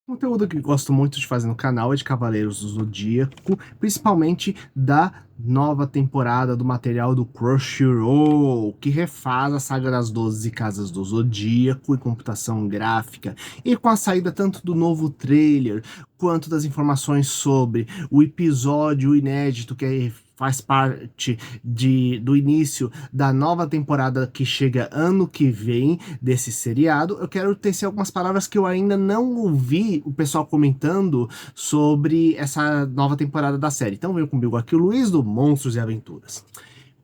Conteúdo que gosto muito de fazer no canal é de Cavaleiros do Zodíaco, principalmente da nova temporada do material do Crunchyroll, que refaz a saga das 12 Casas do Zodíaco em computação gráfica, e com a saída tanto do novo trailer, quanto das informações sobre o episódio inédito que faz parte do início da nova temporada que chega ano que vem desse seriado. Eu quero tecer algumas palavras que eu ainda não ouvi o pessoal comentando sobre essa nova temporada da série. Então veio comigo aqui o Luiz do Monstros e Aventuras.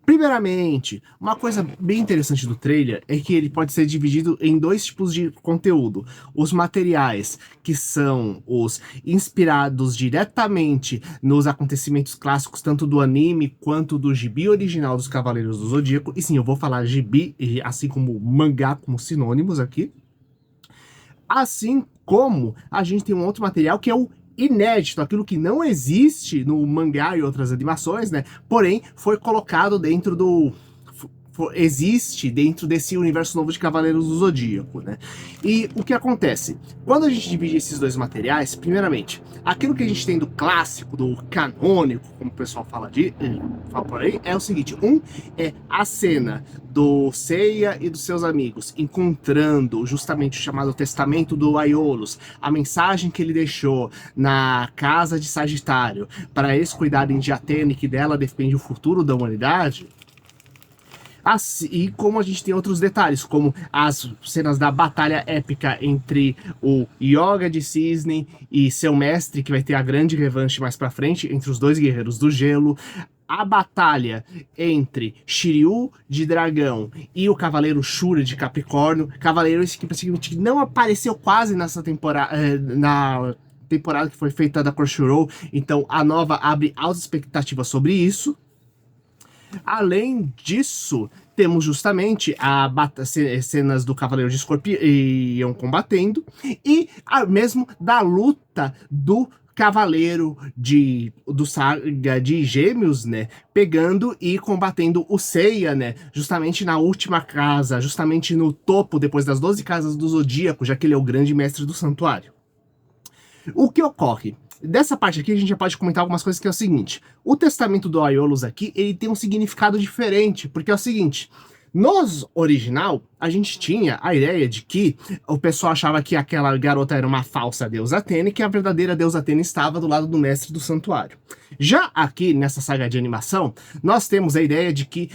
Primeiramente, uma coisa bem interessante do trailer é que ele pode ser dividido em dois tipos de conteúdo. Os materiais, que são os inspirados diretamente nos acontecimentos clássicos, tanto do anime quanto do gibi original dos Cavaleiros do Zodíaco. E sim, eu vou falar gibi, assim como mangá, como sinônimos aqui. Assim como a gente tem um outro material que é o inédito, aquilo que não existe no mangá e outras animações, né? Porém, foi colocado dentro do... existe dentro desse universo novo de Cavaleiros do Zodíaco, né? E o que acontece? Quando a gente divide esses dois materiais, primeiramente, aquilo que a gente tem do clássico, do canônico, como o pessoal fala por aí, é o seguinte: é a cena do Seiya e dos seus amigos encontrando justamente o chamado Testamento do Aiolos, a mensagem que ele deixou na casa de Sagitário, para eles cuidarem de Atena e que dela depende o futuro da humanidade. Assim, e como a gente tem outros detalhes, como as cenas da batalha épica entre o Yoga de Cisne e seu mestre, que vai ter a grande revanche mais pra frente, entre os dois guerreiros do gelo, a batalha entre Shiryu de Dragão e o Cavaleiro Shura de Capricórnio, cavaleiro esse que praticamente não apareceu quase nessa temporada, na temporada que foi feita da Crunchyroll, então a nova abre altas expectativas sobre isso. Além disso, temos justamente cenas do Cavaleiro de Escorpião combatendo e mesmo da luta do Cavaleiro do Saga de Gêmeos, né, pegando e combatendo o Seiya, né, justamente na última casa, justamente no topo, depois das 12 casas do Zodíaco, já que ele é o grande mestre do santuário. O que ocorre? Dessa parte aqui a gente já pode comentar algumas coisas, que é o seguinte: o testamento do Aiolos aqui, ele tem um significado diferente, porque é o seguinte: nos original, a gente tinha a ideia de que o pessoal achava que aquela garota era uma falsa deusa Atena e que a verdadeira deusa Atena estava do lado do mestre do santuário. Já aqui, nessa saga de animação, nós temos a ideia de que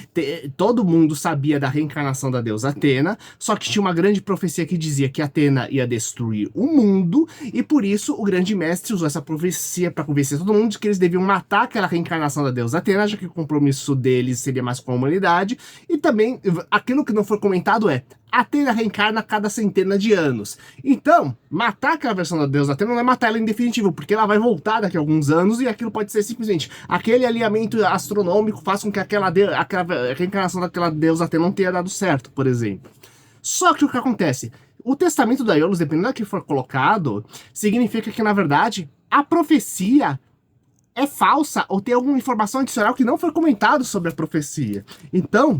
todo mundo sabia da reencarnação da deusa Atena, só que tinha uma grande profecia que dizia que Atena ia destruir o mundo, e por isso o grande mestre usou essa profecia para convencer todo mundo de que eles deviam matar aquela reencarnação da deusa Atena, já que o compromisso deles seria mais com a humanidade. E também, aquilo que não foi comentado é: Atena reencarna a cada centena de anos. Então, matar aquela versão da deusa Atena não é matar ela em definitivo, porque ela vai voltar daqui a alguns anos e aquilo pode ser simplesmente aquele alinhamento astronômico faz com que aquela reencarnação daquela deusa Atena não tenha dado certo, por exemplo. Só que o que acontece? O testamento da Aiolos, dependendo do que for colocado, significa que, na verdade, a profecia é falsa ou tem alguma informação adicional que não foi comentado sobre a profecia. Então,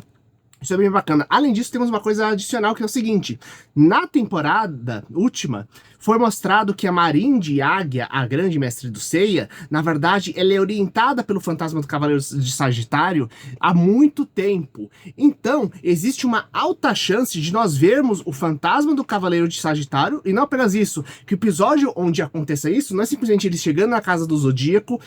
isso é bem bacana. Além disso, temos uma coisa adicional, que é o seguinte: na temporada última, foi mostrado que a Marinde Águia, a grande mestre do Seiya, na verdade, ela é orientada pelo fantasma do Cavaleiro de Sagitário há muito tempo. Então, existe uma alta chance de nós vermos o fantasma do Cavaleiro de Sagitário, e não apenas isso, que o episódio onde aconteça isso não é simplesmente ele chegando na casa do Zodíaco,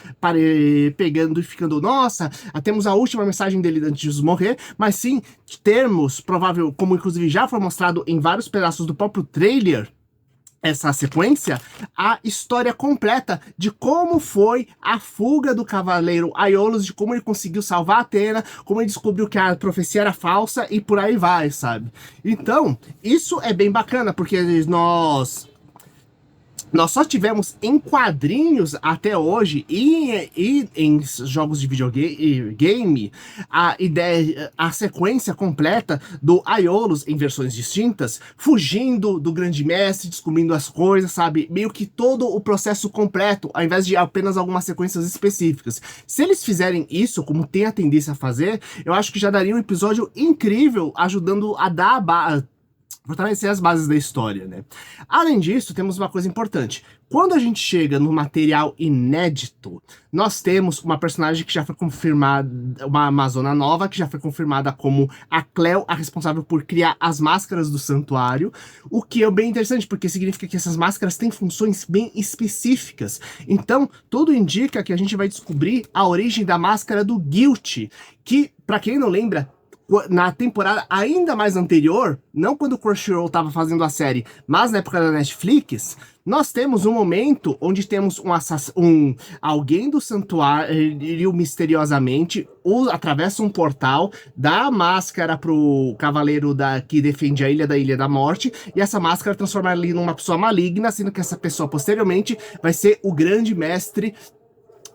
pegando e ficando, nossa, temos a última mensagem dele antes de morrer, mas sim termos, provável, como inclusive já foi mostrado em vários pedaços do próprio trailer, essa sequência, a história completa de como foi a fuga do Cavaleiro Aiolos, de como ele conseguiu salvar a Atena, como ele descobriu que a profecia era falsa e por aí vai, sabe? Então, isso é bem bacana, porque nós só tivemos em quadrinhos até hoje e em jogos de videogame a ideia, a sequência completa do Aiolos em versões distintas, fugindo do grande mestre, descobrindo as coisas, sabe? Meio que todo o processo completo, ao invés de apenas algumas sequências específicas. Se eles fizerem isso, como tem a tendência a fazer, eu acho que já daria um episódio incrível, ajudando a dar fortalecer as bases da história, né? Além disso, temos uma coisa importante. Quando a gente chega no material inédito, nós temos uma personagem que já foi confirmada, uma Amazona nova, que já foi confirmada como a Cleo, a responsável por criar as máscaras do santuário, o que é bem interessante, porque significa que essas máscaras têm funções bem específicas. Então, tudo indica que a gente vai descobrir a origem da máscara do Guilty, que, pra quem não lembra, na temporada ainda mais anterior, não quando o Crunchyroll estava fazendo a série, mas na época da Netflix, nós temos um momento onde temos alguém do santuário misteriosamente atravessa um portal, dá a máscara pro cavaleiro que defende a Ilha da Morte, e essa máscara transforma ele numa pessoa maligna, sendo que essa pessoa posteriormente vai ser o grande mestre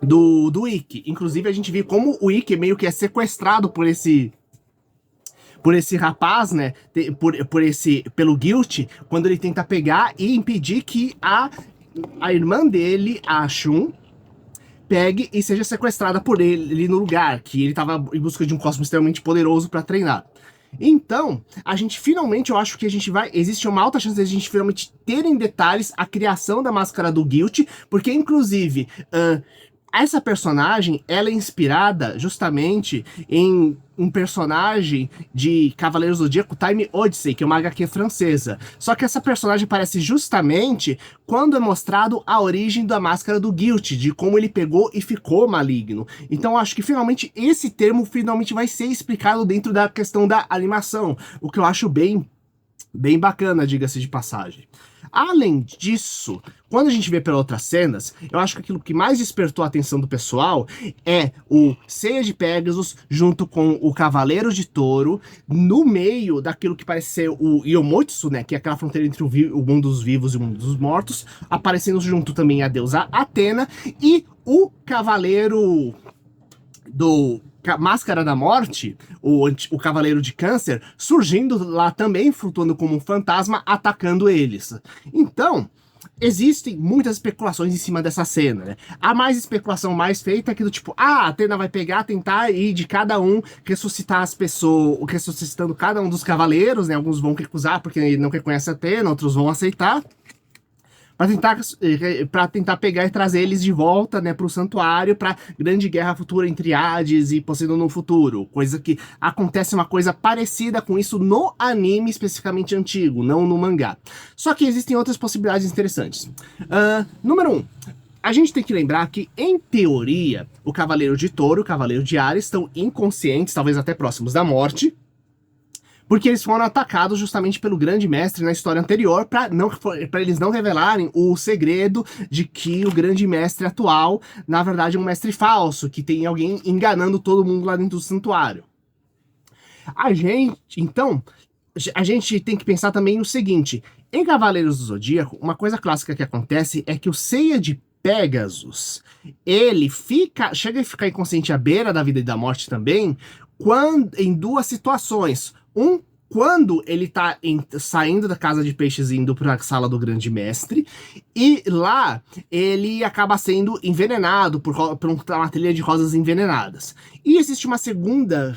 do Ikki. Inclusive a gente viu como o Ikki meio que é sequestrado por esse rapaz, né, pelo Guilty, quando ele tenta pegar e impedir que a irmã dele, a Shun, pegue e seja sequestrada por ele no lugar, que ele estava em busca de um cosmo extremamente poderoso para treinar. Então, a gente finalmente, eu acho que existe uma alta chance de a gente finalmente ter em detalhes a criação da máscara do Guilty, porque inclusive, essa personagem, ela é inspirada justamente em um personagem de Cavaleiros do Zodíaco, Time Odyssey, que é uma HQ francesa. Só que essa personagem aparece justamente quando é mostrado a origem da máscara do Guilty, de como ele pegou e ficou maligno. Então eu acho que finalmente esse termo finalmente vai ser explicado dentro da questão da animação, o que eu acho bem bacana, diga-se de passagem. Além disso, quando a gente vê pelas outras cenas, eu acho que aquilo que mais despertou a atenção do pessoal é o Seiya de Pegasus junto com o Cavaleiro de Touro, no meio daquilo que parece ser o Yomotsu, né, que é aquela fronteira entre o mundo dos vivos e o mundo dos mortos, aparecendo junto também a deusa Atena e o Cavaleiro do Máscara da Morte, o Cavaleiro de Câncer, surgindo lá também, flutuando como um fantasma, atacando eles. Então, existem muitas especulações em cima dessa cena, né? A especulação mais feita é que do tipo, a Atena vai pegar, tentar ir de cada um, ressuscitar as pessoas, ressuscitando cada um dos cavaleiros, né? Alguns vão recusar porque não reconhecem a Atena, outros vão aceitar, para tentar pegar e trazer eles de volta, né, para o santuário, para grande guerra futura entre Hades e Poseidon no futuro. Coisa que acontece uma coisa parecida com isso no anime especificamente antigo, não no mangá. Só que existem outras possibilidades interessantes. Número 1. A gente tem que lembrar que, em teoria, o Cavaleiro de Touro e o Cavaleiro de Ares estão inconscientes, talvez até próximos da morte, porque eles foram atacados justamente pelo grande mestre na história anterior, para eles não revelarem o segredo de que o grande mestre atual, na verdade, é um mestre falso, que tem alguém enganando todo mundo lá dentro do santuário. Então, a gente tem que pensar também o seguinte: em Cavaleiros do Zodíaco, uma coisa clássica que acontece é que o Seiya de Pegasus, ele chega a ficar inconsciente à beira da vida e da morte também, em duas situações. Quando ele tá saindo da casa de peixes e indo pra sala do grande mestre, e lá ele acaba sendo envenenado por uma trilha de rosas envenenadas. E existe uma segunda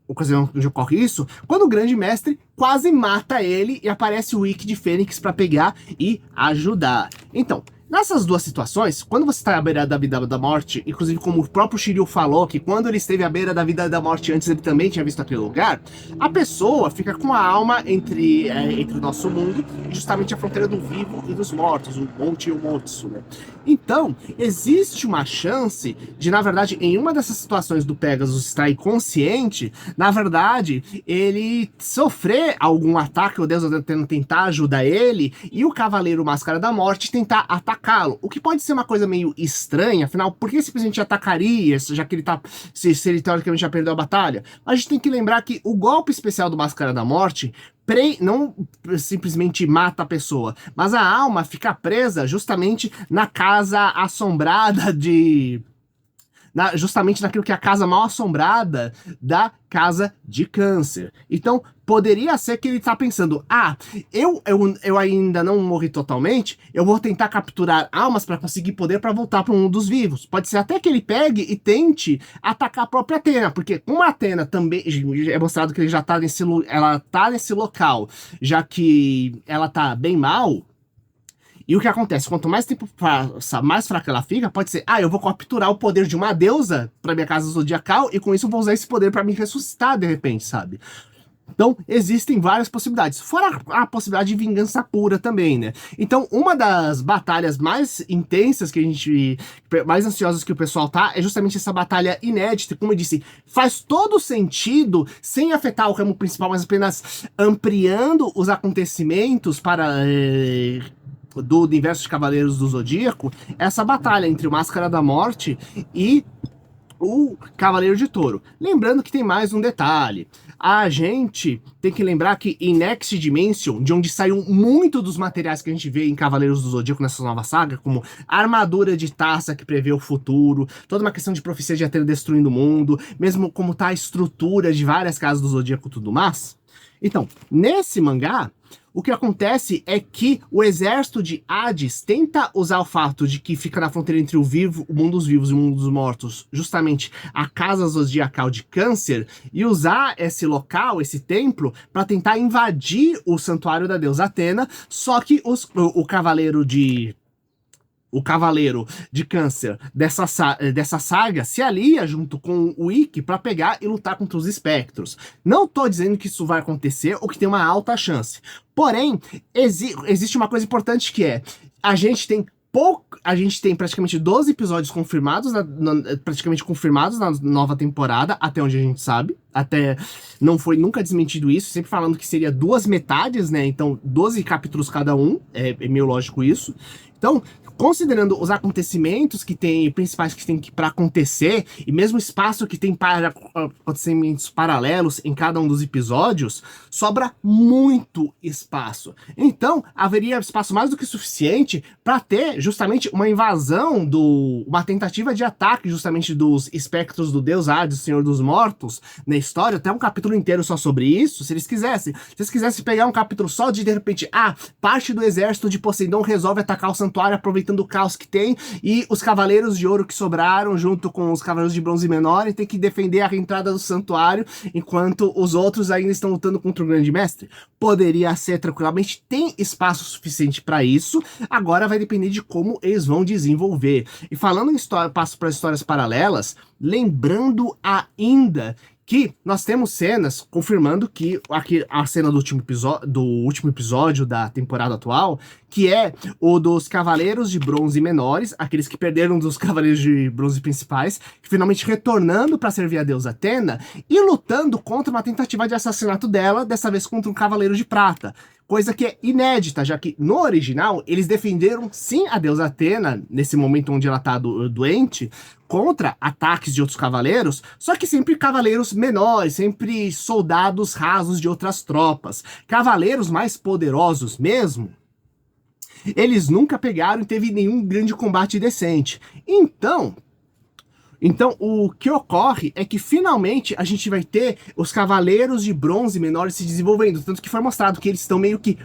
ocasião onde ocorre isso, quando o grande mestre quase mata ele e aparece o Ikki de Fênix pra pegar e ajudar. Então, nessas duas situações, quando você está à beira da vida e da morte, inclusive como o próprio Shiryu falou, que quando ele esteve à beira da vida e da morte antes, ele também tinha visto aquele lugar, a pessoa fica com a alma entre o nosso mundo e justamente a fronteira do vivo e dos mortos, o Monte Yomotsu, né? Então, existe uma chance de, na verdade, em uma dessas situações do Pegasus estar inconsciente, na verdade, ele sofrer algum ataque, o Deus tentar ajudar ele, e o Cavaleiro Máscara da Morte tentar atacá-lo. O que pode ser uma coisa meio estranha, afinal, por que simplesmente atacaria, já que ele tá, se ele teoricamente já perdeu a batalha? A gente tem que lembrar que o golpe especial do Máscara da Morte não simplesmente mata a pessoa, mas a alma fica presa justamente na casa assombrada justamente naquilo que é a casa mal assombrada da casa de Câncer. Então, poderia ser que ele tá pensando, eu ainda não morri totalmente, eu vou tentar capturar almas para conseguir poder para voltar para o mundo dos vivos. Pode ser até que ele pegue e tente atacar a própria Athena, porque como a Athena também é mostrado que ele já tá ela tá nesse local, já que ela tá bem mal. E o que acontece? Quanto mais tempo passa, mais fraca ela fica, pode ser, eu vou capturar o poder de uma deusa pra minha casa zodiacal e com isso eu vou usar esse poder pra me ressuscitar de repente, sabe? Então, existem várias possibilidades. Fora a possibilidade de vingança pura também, né? Então, uma das batalhas mais intensas mais ansiosas que o pessoal tá, é justamente essa batalha inédita. Como eu disse, faz todo sentido, sem afetar o ramo principal, mas apenas ampliando os acontecimentos do universo de Cavaleiros do Zodíaco, essa batalha entre o Máscara da Morte e o Cavaleiro de Touro. Lembrando que tem mais um detalhe. A gente tem que lembrar que em Next Dimension, de onde saiu muito dos materiais que a gente vê em Cavaleiros do Zodíaco nessa nova saga, como a armadura de taça que prevê o futuro, toda uma questão de profecia de Athena destruindo o mundo, mesmo como tá a estrutura de várias casas do Zodíaco e tudo mais. Então, nesse mangá, o que acontece é que o exército de Hades tenta usar o fato de que fica na fronteira entre o mundo dos vivos e o mundo dos mortos, justamente a casa zodiacal de Câncer, e usar esse local, esse templo, para tentar invadir o santuário da deusa Athena, só que o cavaleiro de Câncer dessa saga se alia junto com o Ikki para pegar e lutar contra os espectros. Não tô dizendo que isso vai acontecer ou que tem uma alta chance. Porém, existe uma coisa importante que é, a gente tem praticamente 12 episódios confirmados, praticamente confirmados na nova temporada, até onde a gente sabe. Até não foi nunca desmentido isso, sempre falando que seria 2 metades, né? Então, 12 capítulos cada um, é meio lógico isso. Então, considerando os acontecimentos principais que tem para acontecer, e mesmo o espaço que tem para acontecimentos paralelos em cada um dos episódios, sobra muito espaço. Então, haveria espaço mais do que suficiente para ter justamente uma invasão, uma tentativa de ataque justamente dos espectros do deus Hades, o Senhor dos Mortos, na história, até um capítulo inteiro só sobre isso, se eles quisessem. Se eles quisessem pegar um capítulo só de repente, parte do exército de Poseidon resolve atacar o santuário aproveitando o caos que tem, e os Cavaleiros de Ouro que sobraram, junto com os Cavaleiros de Bronze Menor, tem que defender a reentrada do santuário, enquanto os outros ainda estão lutando contra o Grande Mestre. Poderia ser tranquilamente, tem espaço suficiente para isso, agora vai depender de como eles vão desenvolver. E falando em passo para histórias paralelas, lembrando ainda que nós temos cenas confirmando que a cena do último episódio da temporada atual, que é o dos Cavaleiros de Bronze menores, aqueles que perderam dos Cavaleiros de Bronze principais, que finalmente retornando para servir a deusa Athena e lutando contra uma tentativa de assassinato dela, dessa vez contra um Cavaleiro de Prata. Coisa que é inédita, já que no original eles defenderam sim a deusa Athena, nesse momento onde ela tá doente, contra ataques de outros cavaleiros, só que sempre cavaleiros menores, sempre soldados rasos de outras tropas. Cavaleiros mais poderosos mesmo, eles nunca pegaram e teve nenhum grande combate decente. Então, o que ocorre é que finalmente a gente vai ter os Cavaleiros de Bronze menores se desenvolvendo, tanto que foi mostrado que eles estão meio que...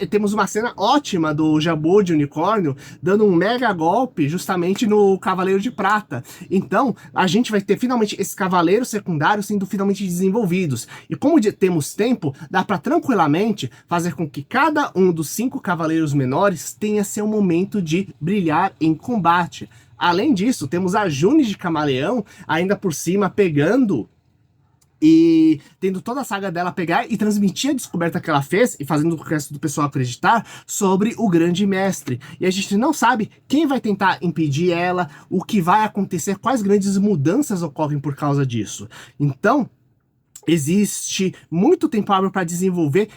Temos uma cena ótima do Jabu de Unicórnio dando um mega golpe justamente no Cavaleiro de Prata. Então, a gente vai ter finalmente esses Cavaleiros secundários sendo finalmente desenvolvidos. E como temos tempo, dá para tranquilamente fazer com que cada um dos 5 Cavaleiros menores tenha seu momento de brilhar em combate. Além disso, temos a June de Camaleão, ainda por cima, pegando e tendo toda a saga dela pegar e transmitir a descoberta que ela fez, e fazendo o resto do pessoal acreditar, sobre o Grande Mestre. E a gente não sabe quem vai tentar impedir ela, o que vai acontecer, quais grandes mudanças ocorrem por causa disso. Então, existe muito tempo hábil para desenvolver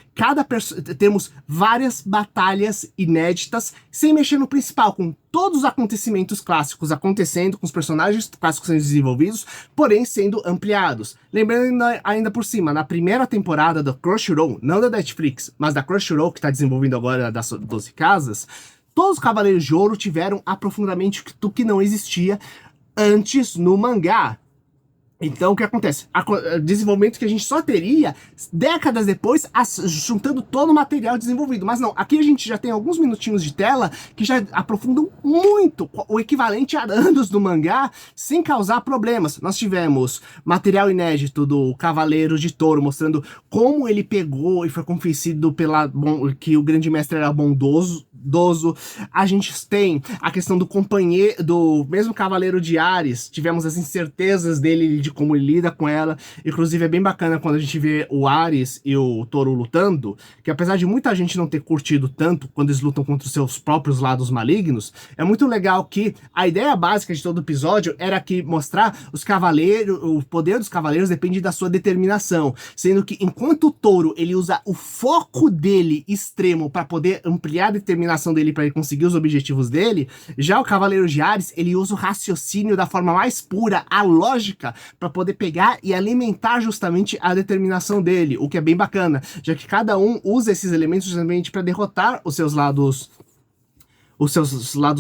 temos várias batalhas inéditas, sem mexer no principal, com todos os acontecimentos clássicos acontecendo, com os personagens clássicos sendo desenvolvidos, porém sendo ampliados. Lembrando ainda por cima, na primeira temporada da Crunchyroll, não da Netflix, mas da Crunchyroll, que está desenvolvendo agora das 12 casas, todos os Cavaleiros de Ouro tiveram aprofundamento do que não existia antes no mangá. Então, o que acontece? Desenvolvimento que a gente só teria décadas depois, juntando todo o material desenvolvido. Mas não, aqui a gente já tem alguns minutinhos de tela que já aprofundam muito o equivalente a anos do mangá, sem causar problemas. Nós tivemos material inédito do Cavaleiro de Touro, mostrando como ele pegou e foi convencido que o grande mestre era bondoso. A gente tem a questão do companheiro, do mesmo Cavaleiro de Ares, tivemos as incertezas dele de como ele lida com ela. Inclusive é bem bacana quando a gente vê o Ares e o Touro lutando, que apesar de muita gente não ter curtido tanto quando eles lutam contra os seus próprios lados malignos, é muito legal que a ideia básica de todo o episódio era que mostrar os cavaleiros, o poder dos cavaleiros depende da sua determinação, sendo que enquanto o Touro ele usa o foco dele extremo para poder ampliar a determinação dele para ele conseguir os objetivos dele, já o Cavaleiro de Ares, ele usa o raciocínio da forma mais pura, a lógica, para poder pegar e alimentar justamente a determinação dele, o que é bem bacana, já que cada um usa esses elementos justamente para derrotar os seus lados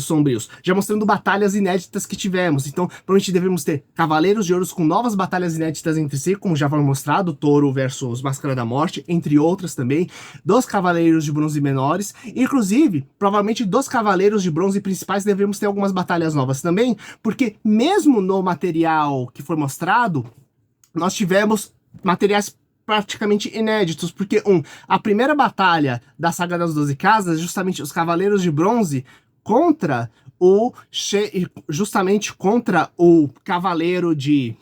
sombrios, já mostrando batalhas inéditas que tivemos. Então, provavelmente devemos ter Cavaleiros de Ouros com novas batalhas inéditas entre si, como já foi mostrado, Touro versus Máscara da Morte, entre outras também, dos Cavaleiros de Bronze menores, inclusive, provavelmente dos Cavaleiros de Bronze principais devemos ter algumas batalhas novas também, porque mesmo no material que foi mostrado, nós tivemos materiais praticamente inéditos, porque a primeira batalha da Saga das 12 Casas é justamente os Cavaleiros de Bronze contra justamente contra o Cavaleiro de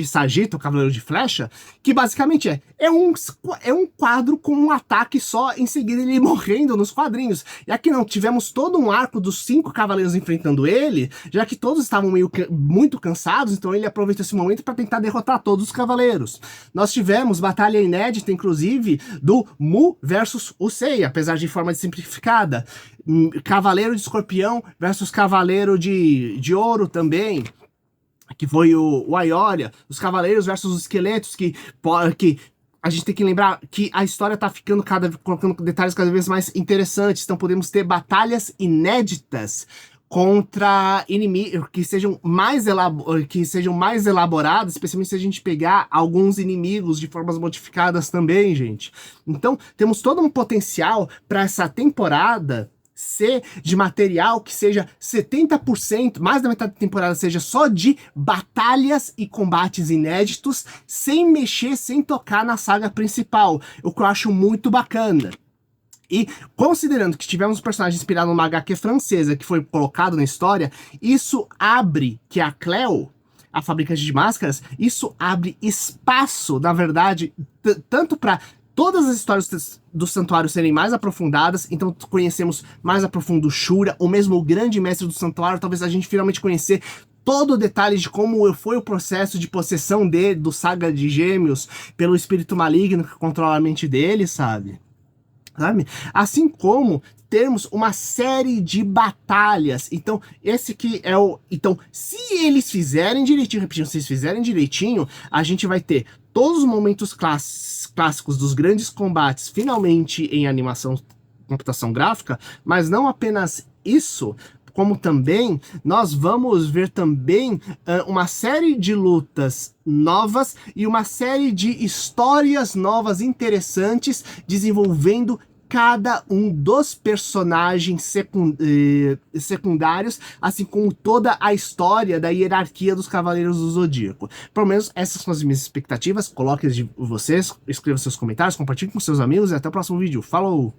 Sagita, o Cavaleiro de Flecha, que basicamente é um quadro com um ataque só, em seguida ele morrendo nos quadrinhos. E aqui não, tivemos todo um arco dos 5 cavaleiros enfrentando ele, já que todos estavam muito cansados, então ele aproveitou esse momento para tentar derrotar todos os cavaleiros. Nós tivemos batalha inédita, inclusive, do Mu versus o Sei, apesar de forma simplificada. Cavaleiro de Escorpião versus Cavaleiro de Ouro também, que foi o Aioria, os Cavaleiros versus os Esqueletos, que a gente tem que lembrar que a história tá ficando colocando detalhes cada vez mais interessantes, então podemos ter batalhas inéditas contra inimigos que sejam mais elaborados, especialmente se a gente pegar alguns inimigos de formas modificadas também, gente. Então, temos todo um potencial para essa temporada ser de material que seja 70%, mais da metade da temporada seja só de batalhas e combates inéditos, sem mexer, sem tocar na saga principal, o que eu acho muito bacana. E considerando que tivemos um personagem inspirado numa HQ francesa que foi colocado na história, isso abre que a Cleo, a fabricante de máscaras, isso abre espaço, na verdade, tanto para todas as histórias do santuário serem mais aprofundadas, então conhecemos mais a profundo Shura, ou mesmo o grande mestre do santuário, talvez a gente finalmente conhecer todo o detalhe de como foi o processo de possessão dele, do Saga de Gêmeos, pelo espírito maligno que controla a mente dele, sabe? Assim como termos uma série de batalhas. Então, esse que é o... Então, se eles fizerem direitinho, repetindo, se eles fizerem direitinho, a gente vai ter todos os momentos clássicos dos grandes combates finalmente em animação, computação gráfica, mas não apenas isso, como também nós vamos ver também uma série de lutas novas e uma série de histórias novas interessantes desenvolvendo cada um dos personagens secundários, assim como toda a história da hierarquia dos Cavaleiros do Zodíaco. Pelo menos essas são as minhas expectativas. Coloquem as de vocês, escrevam seus comentários, compartilhem com seus amigos e até o próximo vídeo. Falou!